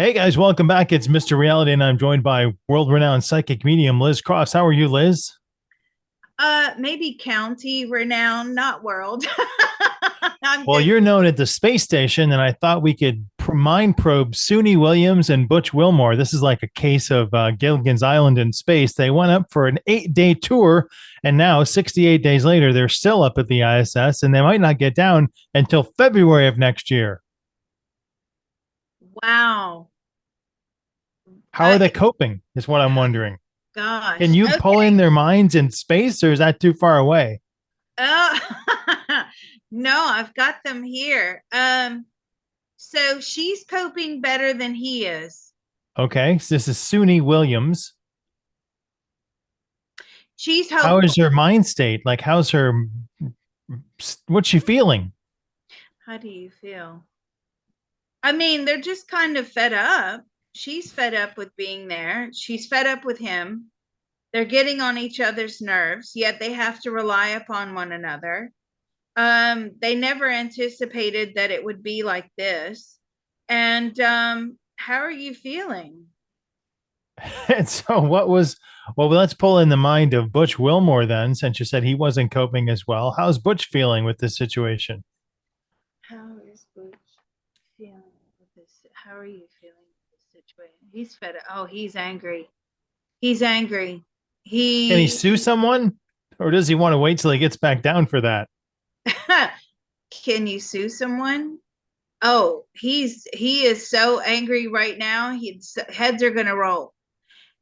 Hey guys, welcome back. It's Mr. Reality, and I'm joined by world-renowned psychic medium Liz Cross. How are you, Liz? Maybe county renowned, not world. I'm Well, good. you're known at the space station, and I thought we could mind probe Suni Williams and Butch Wilmore. This is like a case of Gilligan's Island in space. They went up for an 8-day tour, and now, 68 days later, they're still up at the ISS, and they might not get down until February of next year. Wow. How are they coping, is what I'm wondering. Can Gosh. you pull Okay. in their minds in space, or is that too far away? Oh, no, I've got them here. So she's coping better than he is. Okay, so this is Suni Williams. She's How is hopeful. her mind state? Like, how's her, what's she feeling? How do you feel? I mean, they're just kind of fed up. She's fed up with being there. She's fed up with him. They're getting on each other's nerves, yet they have to rely upon one another. They never anticipated that it would be like this. And how are you feeling? And so, well, let's pull in the mind of Butch Wilmore then, since you said he wasn't coping as well. How's Butch feeling with this situation? How is Butch feeling with this? How are you feeling with this situation? He's fed up. Oh, he's angry. He's angry. Can he He sue someone, or does he want to wait till he gets back down for that? can you sue someone? Oh, he is so angry right now. His heads are gonna roll.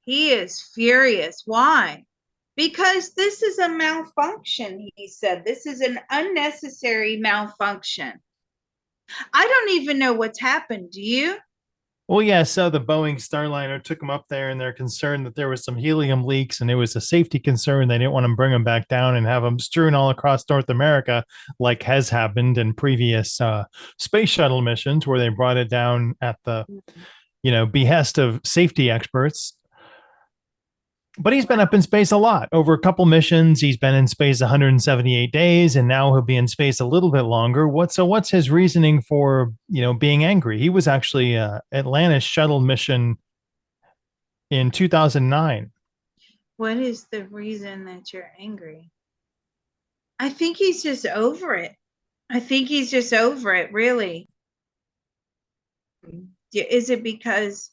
He is furious. Why? Because this is a malfunction, he said. This is an unnecessary malfunction. I don't even know what's happened. Do you? Well, yeah, so the Boeing Starliner took him up there, and they're concerned that there was some helium leaks, and it was a safety concern. They didn't want to bring him back down and have him strewn all across North America, like has happened in previous space shuttle missions, where they brought it down at the behest of safety experts. But he's been up in space a lot over a couple missions. He's been in space 178 days, and now he'll be in space a little bit longer. What's his reasoning for being angry? He was actually Atlantis shuttle mission in 2009. What is the reason that you're angry? I think he's just over it. I think he's just over it, really. Is it because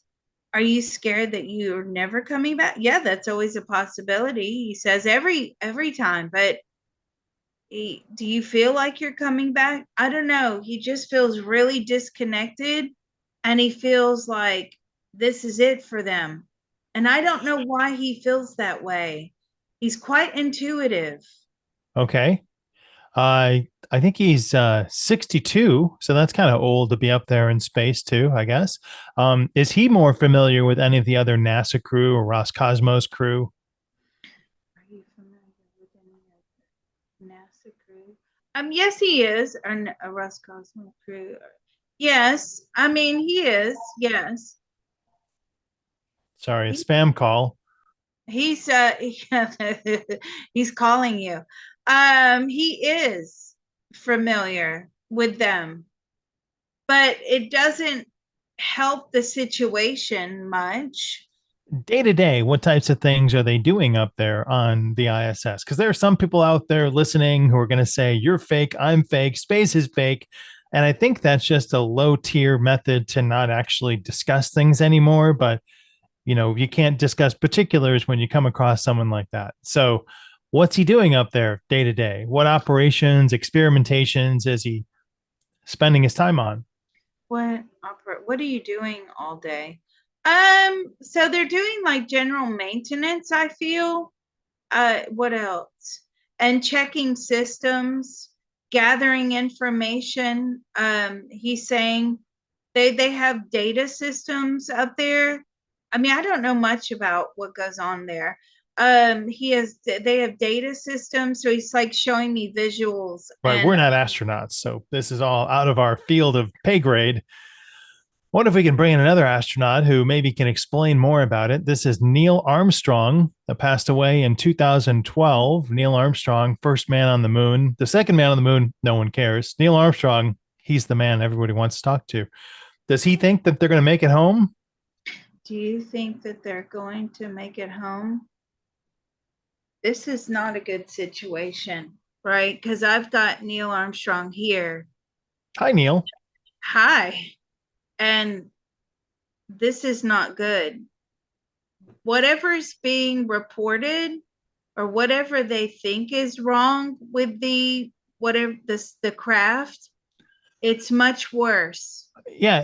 are you scared that you're never coming back? Yeah, that's always a possibility. He says every time, but do you feel like you're coming back? I don't know. He just feels really disconnected and he feels like this is it for them. And I don't know why he feels that way. He's quite intuitive. Okay. I think he's 62, so that's kind of old to be up there in space too, I guess. Is he more familiar with any of the other NASA crew or Roscosmos crew? Are you familiar with any of the NASA crew? Yes, he is. A Roscosmos crew. Yes, I mean he is. Yes, Sorry, a he, spam call. he's he's calling you. He is familiar with them, but it doesn't help the situation much. Day to day, what types of things are they doing up there on the ISS? Because there are some people out there listening who are going to say, "You're fake, I'm fake, space is fake." And I think that's just a low tier method to not actually discuss things anymore. But you can't discuss particulars when you come across someone like that. So, what's he doing up there day to day? What operations, experimentations is he spending his time on? What are you doing all day? So they're doing like general maintenance, I feel. What else? And checking systems, gathering information. He's saying they have data systems up there. I mean, I don't know much about what goes on there. They have data systems, so he's like showing me visuals Right, and we're not astronauts, so this is all out of our field of pay grade. What if we can bring in another astronaut who maybe can explain more about it? This is Neil Armstrong, that passed away in 2012. Neil Armstrong, first man on the moon. The second man on the moon, no one cares. Neil Armstrong, he's the man everybody wants to talk to. Does he think that they're going to make it home? Do you think that they're going to make it home? This is not a good situation, right? Because I've got Neil Armstrong here. Hi, Neil. Hi. And this is not good. Whatever is being reported or whatever they think is wrong with the whatever the craft, it's much worse. Yeah,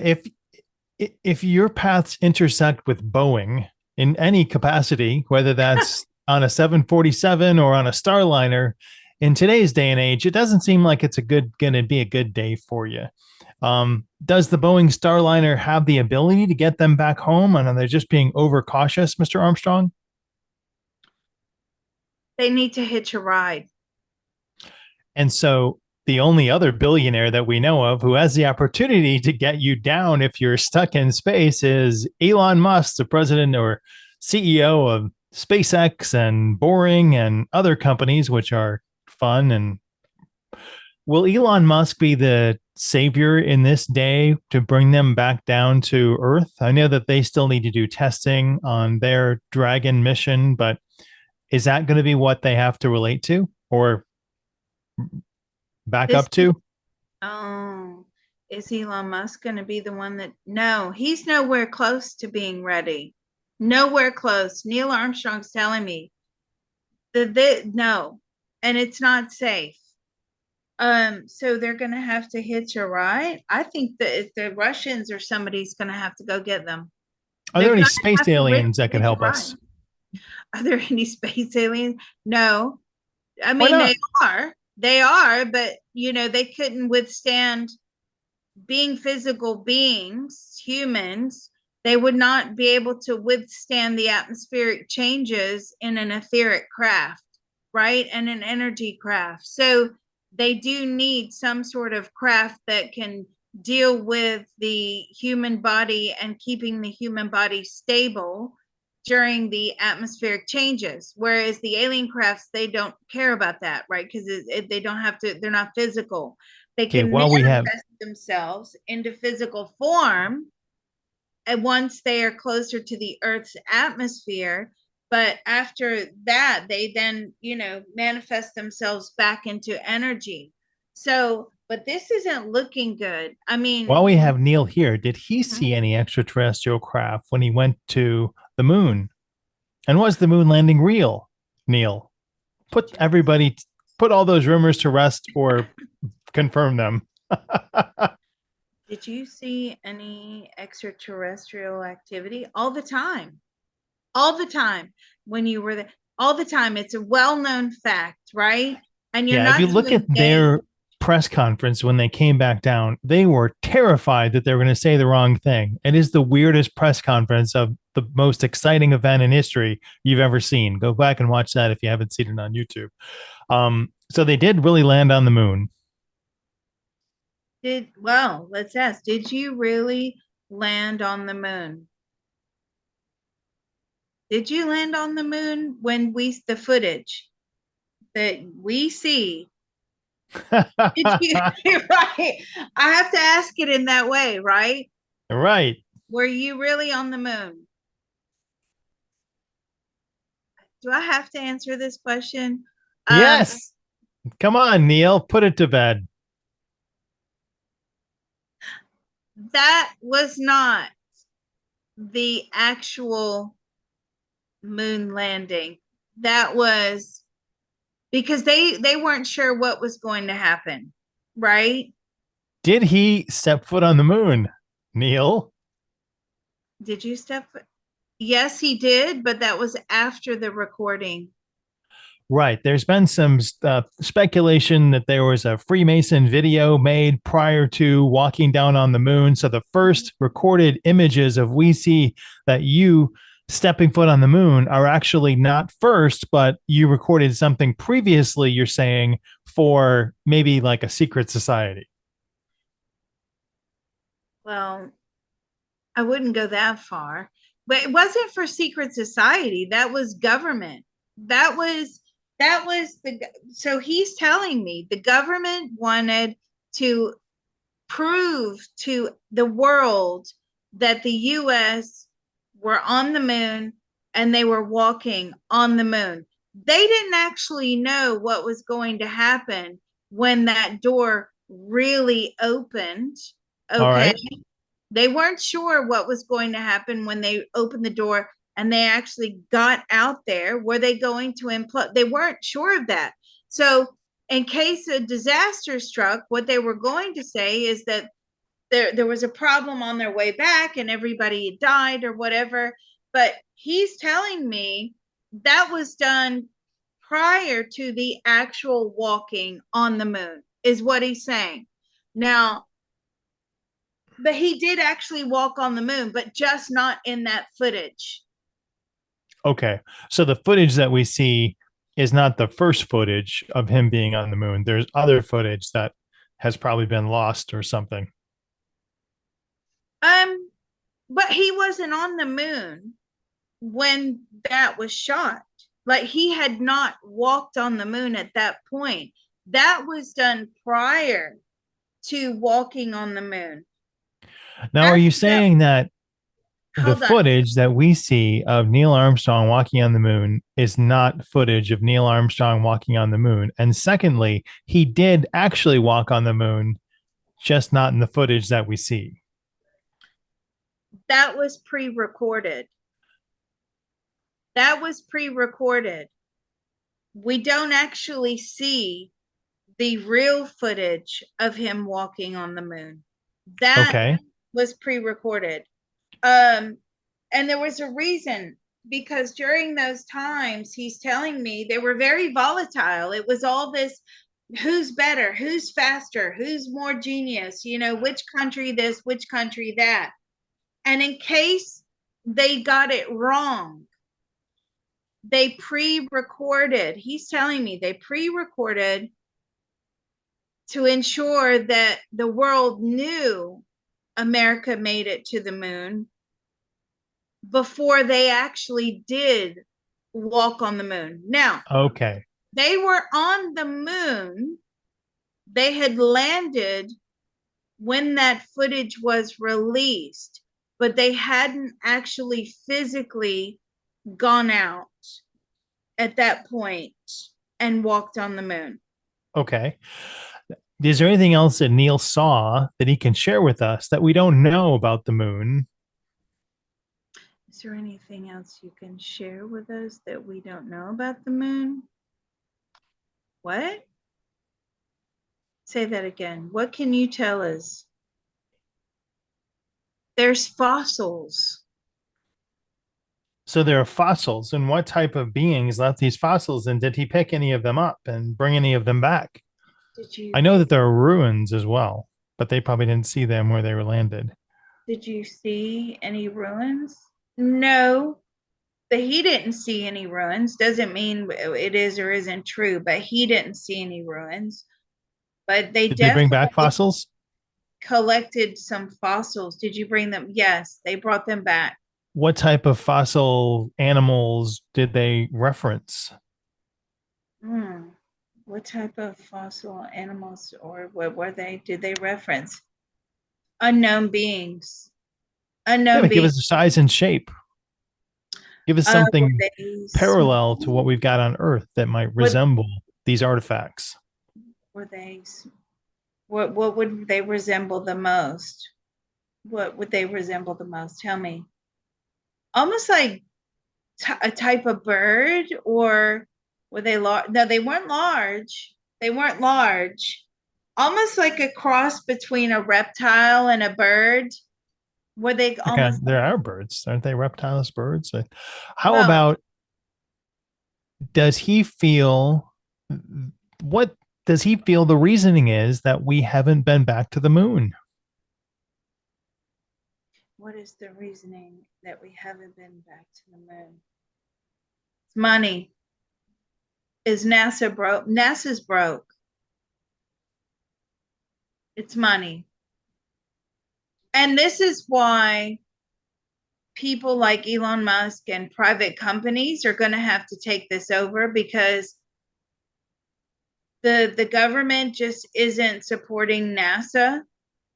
if your paths intersect with Boeing in any capacity, whether that's on a 747 or on a Starliner, in today's day and age, it doesn't seem like it's going to be a good day for you. Does the Boeing Starliner have the ability to get them back home, and are they just being overcautious, Mr. Armstrong? They need to hitch a ride. And so the only other billionaire that we know of who has the opportunity to get you down if you're stuck in space is Elon Musk, the president or CEO of SpaceX and Boring and other companies, which are fun. And will Elon Musk be the savior in this day to bring them back down to Earth? I know that they still need to do testing on their Dragon mission, but is that going to be what they have to relate to or back This up to? Oh, is Elon Musk going to be the one that? No, he's nowhere close to being ready. Nowhere close. Neil Armstrong's telling me that no, and it's not safe. So they're going to have to hitch a ride. I think that if the Russians or somebody's going to have to go get them. Are They're there any going to space have to aliens that could hitch a help ride. us? Are there any space aliens? No. I Why mean, they not? are. They are, but they couldn't withstand being physical beings, humans, they would not be able to withstand the atmospheric changes in an etheric craft, right? And an energy craft. So they do need some sort of craft that can deal with the human body and keeping the human body stable during the atmospheric changes, whereas the alien crafts, they don't care about that, right? Because they don't have to, they're not physical. They Okay, can well, we have, manifest themselves into physical form and once they are closer to the Earth's atmosphere. But after that, they then, manifest themselves back into energy. So, but this isn't looking good. I mean, while we have Neil here, did he mhm. see any extraterrestrial craft when he went to the moon? And was the moon landing real, Neil? Put everybody, put all those rumors to rest or confirm them. Did you see any extraterrestrial activity? All the time. All the time when you were there. All the time. It's a well-known fact, right? And you're Yeah, if you not look at doing their days. press conference when they came back down, they were terrified that they were going to say the wrong thing. It is the weirdest press conference of the most exciting event in history you've ever seen. Go back and watch that if you haven't seen it on YouTube. So they did really land on the moon. Let's ask, did you really land on the moon? Did you land on the moon when the footage that we see? Did you, right? I have to ask it in that way, right? Right. Were you really on the moon? Do I have to answer this question? Um, Yes. Come on, Neil, put it to bed. that was not the actual moon landing. That was because they weren't sure what was going to happen, right? Did he step foot on the moon, Neil? Did you step? Yes, he did, but that was after the recording. Right. There's been some speculation that there was a Freemason video made prior to walking down on the moon. So the first recorded images of we see that you stepping foot on the moon are actually not first, but you recorded something previously, you're saying, for maybe like a secret society. Well, I wouldn't go that far, but it wasn't for secret society. That was government. That was the so he's telling me the government wanted to prove to the world that the US were on the moon and they were walking on the moon. They didn't actually know what was going to happen when that door really opened. All Okay. right. They weren't sure what was going to happen when they opened the door and they actually got out there. Were they going to implode? They weren't sure of that. So, in case a disaster struck, what they were going to say is that there was a problem on their way back and everybody died or whatever. But he's telling me that was done prior to the actual walking on the moon, is what he's saying. Now, but he did actually walk on the moon, but just not in that footage. Okay. So the footage that we see is not the first footage of him being on the moon. There's other footage that has probably been lost or something. Um, but he wasn't on the moon when that was shot. Like he had not walked on the moon at that point. That was done prior to walking on the moon. Now, are you After that, saying that the hold on. footage that we see of Neil Armstrong walking on the moon is not footage of Neil Armstrong walking on the moon? And secondly, he did actually walk on the moon, just not in the footage that we see. That was pre-recorded. That was pre-recorded. We don't actually see the real footage of him walking on the moon. That Okay. was pre-recorded. Um, and there was a reason, because during those times, he's telling me they were very volatile. It was all this who's better, who's faster, who's more genius, which country this, which country that. And in case they got it wrong, they pre-recorded. He's telling me they pre-recorded to ensure that the world knew America made it to the moon before they actually did walk on the moon. Now, Okay. they were on the moon. They had landed when that footage was released, but they hadn't actually physically gone out at that point and walked on the moon. Okay. Is there anything else that Neil saw that he can share with us that we don't know about the moon? Is there anything else you can share with us that we don't know about the moon? What? Say that again. What can you tell us? There's fossils. So there are fossils, and what type of beings left these fossils, and did he pick any of them up and bring any of them back? Did you I know that there are ruins as well, but they probably didn't see them where they were landed. did you see any ruins? No, but he didn't see any ruins. Doesn't mean it is or isn't true, but he didn't see any ruins. But they Did they bring back definitely fossils? collected some fossils. Did you bring them? Yes, they brought them back. What type of fossil animals did they reference? Hmm. What type of fossil animals or what were they? Did they reference? Unknown beings. Yeah, Unknown but give beings. us a size and shape. Give us Were something they parallel to what small? we've got on Earth that might What resemble these artifacts. were they? What would they resemble the most? What would they resemble the most? Tell me. Almost like a type of bird, or were they large? No, they weren't large. They weren't large. Almost like a cross between a reptile and a bird. Were they almost There are birds, aren't they? Reptiles, birds. How well? about, does he feel, what does he feel the reasoning is that we haven't been back to the moon? What is the reasoning that we haven't been back to the moon? It's money. Is NASA broke? NASA's broke. It's money. And this is why people like Elon Musk and private companies are going to have to take this over, because the government just isn't supporting NASA.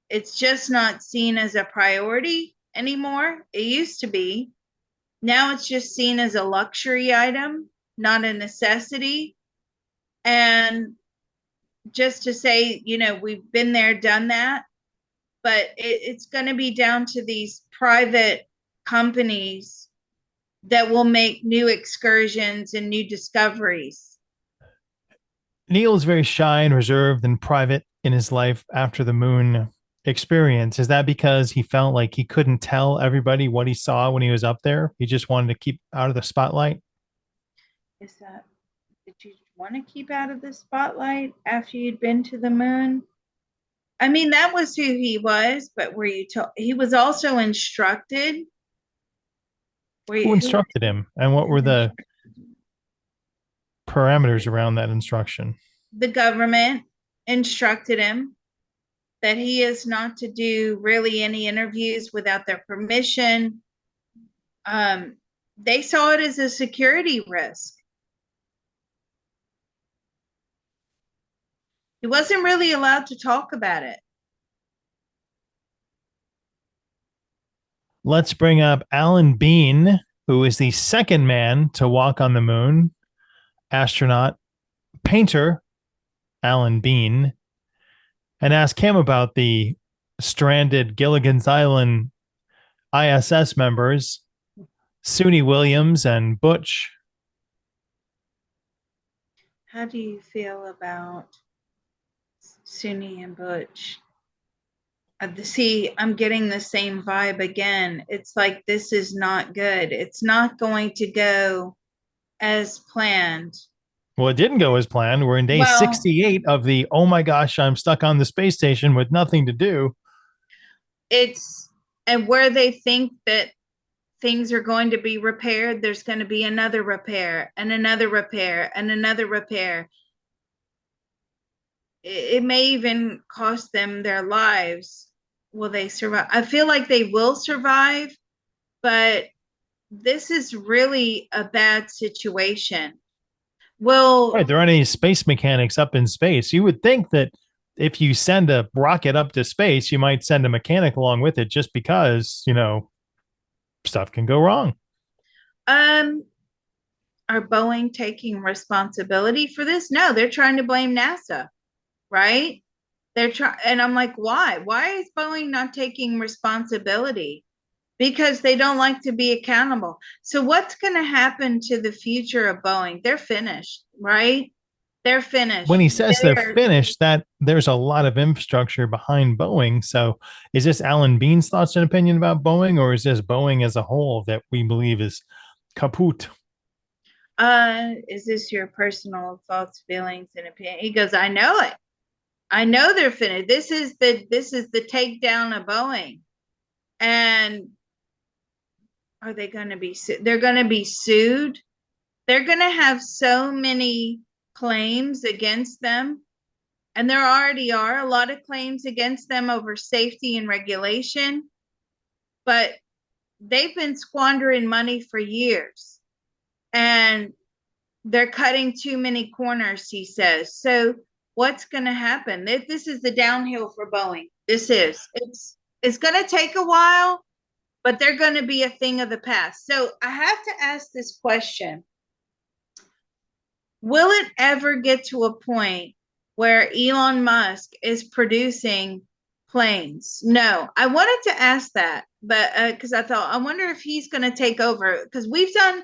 It's just not seen as a priority anymore. It used to be. Now it's just seen as a luxury item, not a necessity. And just to say, we've been there, done that, but it's going to be down to these private companies that will make new excursions and new discoveries. Neil is very shy and reserved and private in his life after the moon experience. Is that because he felt like he couldn't tell everybody what he saw when he was up there? He just wanted to keep out of the spotlight? Is that, did you want to keep out of the spotlight after you'd been to the moon? I mean, that was who he was, but were you told he was also instructed? Were Who you, who, instructed him? And what were the parameters around that instruction? the government instructed him that he is not to do really any interviews without their permission. Um, they saw it as a security risk. He wasn't really allowed to talk about it. Let's bring up Alan Bean, who is the second man to walk on the moon, astronaut, painter, Alan Bean, and ask him about the stranded Gilligan's Island ISS members, Suni Williams and Butch. How do you feel about Suni and Butch? See, I'm getting the same vibe again. It's like this is not good. It's not going to go as planned. Well, it didn't go as planned. We're in day Well, 68 of the oh my gosh, I'm stuck on the space station with nothing to do. it's and where they think that things are going to be repaired, there's going to be another repair and another repair and another repair. It may even cost them their lives. Will they survive? I feel like they will survive, but this is really a bad situation. Right. Well, There aren't any space mechanics up in space. You would think that if you send a rocket up to space, you might send a mechanic along with it just because, stuff can go wrong. um, are Boeing taking responsibility for this? No, they're trying to blame NASA, right? They're trying, and I'm like, why? Why is Boeing not taking responsibility? Because they don't like to be accountable. So what's going to happen to the future of Boeing? They're finished, right? They're When finished. he says they're They're finished, that there's a lot of infrastructure behind Boeing. So is this Alan Bean's thoughts and opinion about Boeing, or is this Boeing as a whole that we believe is kaput? is this your personal thoughts, feelings, and opinion? He goes, I know it. I know they're finished. This is the takedown of Boeing. And are they going to be they're going to be sued? They're going to have so many claims against them. And there already are a lot of claims against them over safety and regulation, but they've been squandering money for years and they're cutting too many corners, he says. So what's going to happen? This is the downhill for Boeing. This is. It's going to take a while, but they're going to be a thing of the past. So I have to ask this question. Will it ever get to a point where Elon Musk is producing planes? No, I wanted to ask that, but because I thought, I wonder if he's going to take over because we've done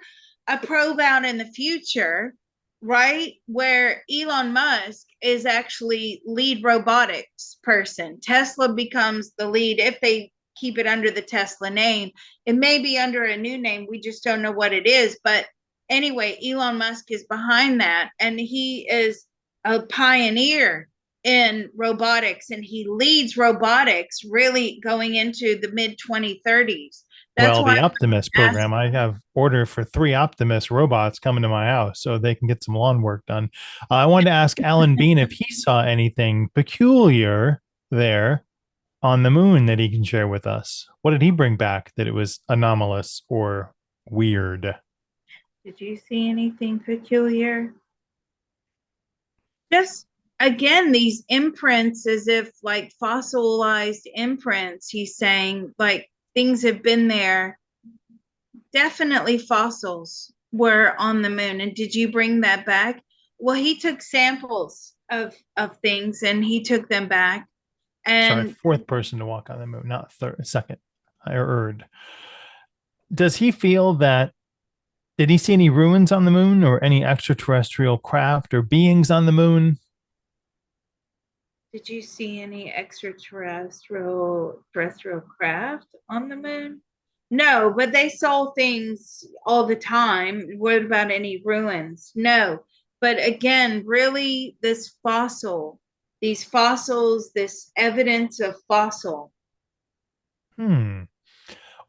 a probe out in the future, right? Where Elon Musk is actually lead robotics person. Tesla becomes the lead if they keep it under the Tesla name. It may be under a new name. We just don't know what it is, but anyway, Elon Musk is behind that, and he is a pioneer in robotics, and he leads robotics really going into the mid 2030s. That's Well, why the Optimus I'm asking. program, I have order for 3 Optimus robots coming to my house so they can get some lawn work done. I wanted to ask Alan Bean if he saw anything peculiar there on the moon that he can share with us. What did he bring back that it was anomalous or weird? Did you see anything peculiar? Just again, these imprints, as if like fossilized imprints. He's saying like things have been there definitely fossils were on the moon. And did you bring that back? Well, he took samples of things and he took them back. Sorry, And fourth person to walk on the moon, not third, second. I heard. Does he feel that? Did he see any ruins on the moon or any extraterrestrial craft or beings on the moon? did you see any extraterrestrial craft on the moon? No, but they saw things all the time. What about any ruins? No. But again, really, these fossils, this evidence of fossil. Hmm.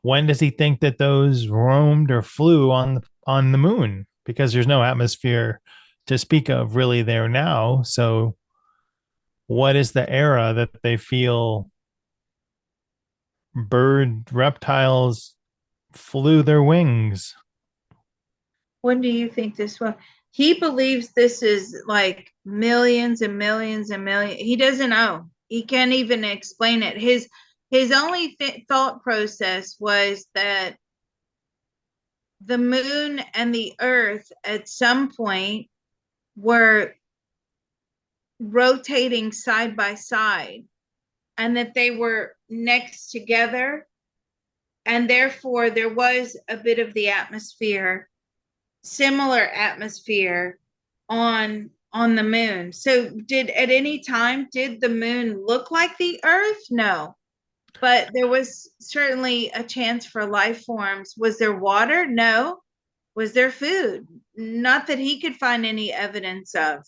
When does he think that those roamed or flew on the moon? Because there's no atmosphere to speak of really there now. So, what is the era that they feel bird reptiles flew their wings? When do you think this was? He believes this is like millions and millions and millions. He doesn't know. He can't even explain it. His only thought process was that the moon and the earth at some point were rotating side by side and that they were next together, and therefore there was a bit of the atmosphere, similar atmosphere on the moon. So did at any time did the moon look like the earth? No, but there was certainly a chance for life forms. Was there water? No. Was there food? Not that he could find any evidence of.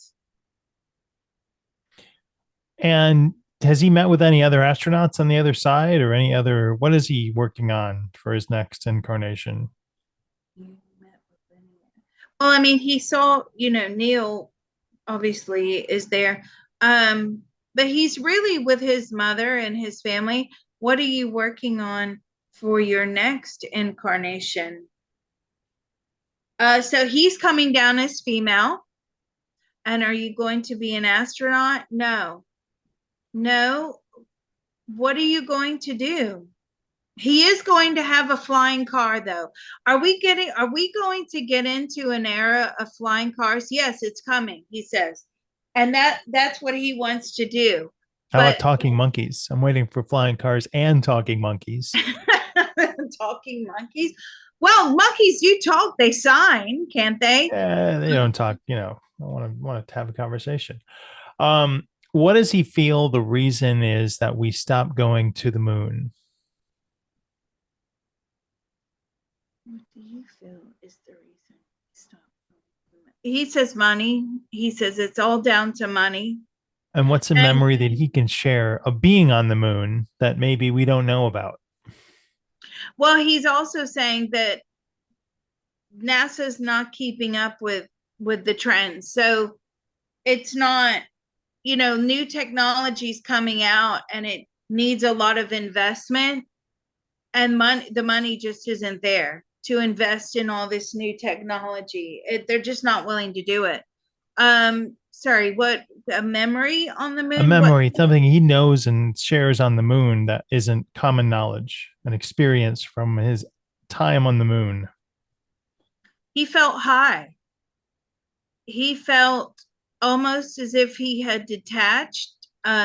And has he met with any other astronauts on the other side or any other? What is he working on for his next incarnation? Well, I mean, he saw, Neil obviously is there. But he's really with his mother and his family. What are you working on for your next incarnation? So he's coming down as female. And are you going to be an astronaut? No. No. What are you going to do? He is going to have a flying car though. Are we going to get into an era of flying cars? Yes, it's coming, he says. And that's what he wants to do. How about But talking monkeys? I'm waiting for flying cars and talking monkeys. talking monkeys. Well, monkeys do talk, they sign, can't they? They don't talk, I want to have a conversation. What does he feel the reason is that we stopped going to the moon? What do you feel is the reason? Stop. He says money. He says it's all down to money. And what's a And memory that he can share of being on the moon that maybe we don't know about? well, he's also saying that NASA's not keeping up with the trends. So it's not, new technologies coming out and it needs a lot of investment, and the money just isn't there to invest in all this new technology. They're just not willing to do it. Sorry, what, a memory on the A moon? What, memory, something he knows and shares on the moon that isn't common knowledge, an experience from his time on the moon. he felt high. He felt almost as if he had detached.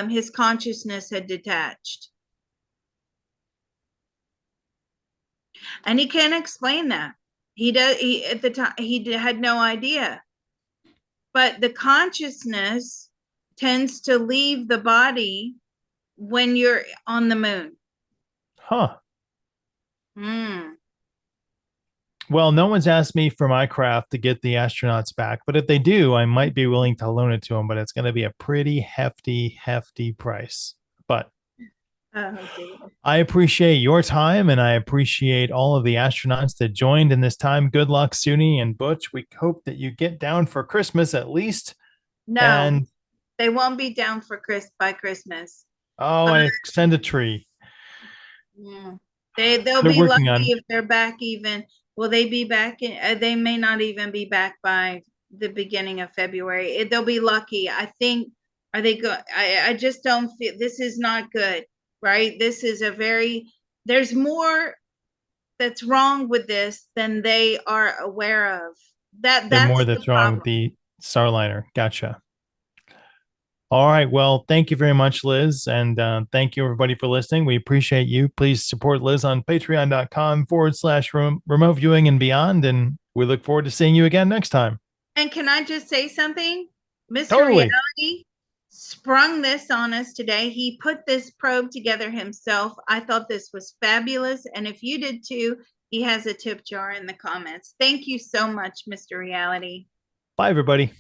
His consciousness had detached, and he can't explain that. He does. He at the time he had no idea, but the consciousness tends to leave the body when you're on the moon. Huh. Mm. Well, no one's asked me for my craft to get the astronauts back, but if they do, I might be willing to loan it to them, but it's going to be a pretty hefty price. But Oh dear. I appreciate your time and I appreciate all of the astronauts that joined in this time. Good luck, Suni and Butch. We hope that you get down for Christmas at least. No, And they won't be down for by Christmas. oh, Uh, I extend a tree. yeah. They'll They're be working lucky on if they're back even. Will they be back in, they may not even be back by the beginning of February. They'll be lucky. I think, are they good? I just don't feel this is not good, right? This is a very, there's more that's wrong with this than they are aware of. Then more That's the that's wrong with problem. the Starliner. Gotcha. All right. Well, thank you very much, Liz. And thank you, everybody, for listening. We appreciate you. Please support Liz on patreon.com/remote viewing and beyond. And we look forward to seeing you again next time. And can I just say something? Mr. Totally. Reality sprung this on us today. He put this probe together himself. I thought this was fabulous. And if you did too, he has a tip jar in the comments. Thank you so much, Mr. Reality. Bye, everybody.